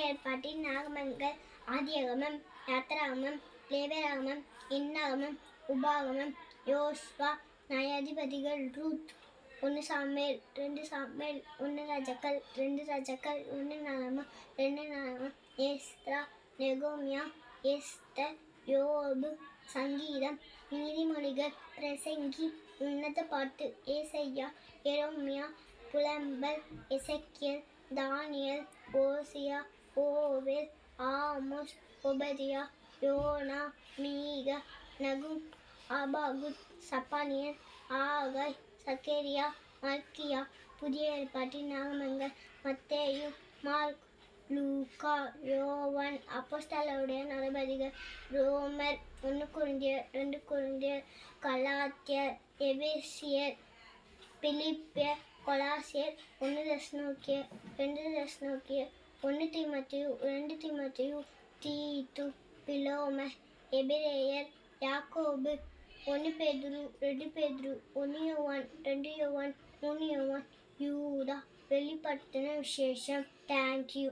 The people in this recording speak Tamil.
ஏற்பாட்டின் ஆகமங்கள் ஆதியாகமம், யாத்திராகமம், லேவியராகமம், என்னாகமம், உபாகமம், யோசுவா, நியாயாதிபதிகள், ரூத், 1 சாமுவேல், 2 சாமுவேல், 1 ராஜாக்கள், 2 ராஜாக்கள், 1 நாளாகமம், 2 நாளாகமம், எஸ்றா, நெகோமியா, எஸ்தர், யோபு, சங்கீதம், நீதிமொழிகள், பிரசங்கி, உன்னத பாட்டு, ஏசாயா, எரேமியா, புலம்பல், எசேக்கியேல், தானியேல், ஓசியா, ஓவேல், ஆமோஸ், ஒபதியா, யோனா, மீகா, நகும், ஆபாகுத், சப்பானியேல், ஆகாய், சகரியா, மல்கியா. புதிய ஏற்பாட்டின் ஆகமங்கள் மத்தேயு, மார்க், லூக்கா, யோவான், அப்போஸ்தலருடைய நடபடிகள், ரோமர், 1 கொரிந்தியர், 2 கொரிந்தியர், கலாத்தியர், எபேசியர், பிலிப்பியர், கொலாசியர், 1 தெசலோனிக்கேயர், 2 தெசலோனிக்கேயர், 1 தீமோத்தேயு, 2 தீமோத்தேயு, தீத்து, பிலோமை, எபிரேயர், யாக்கோபு, 1 பேதுரு, 2 பேதுரு, 1 யோவான், 2 யோவான், 3 யோவான், யூதா. வெளிப்படுத்தின விசேஷம். தேங்க்யூ.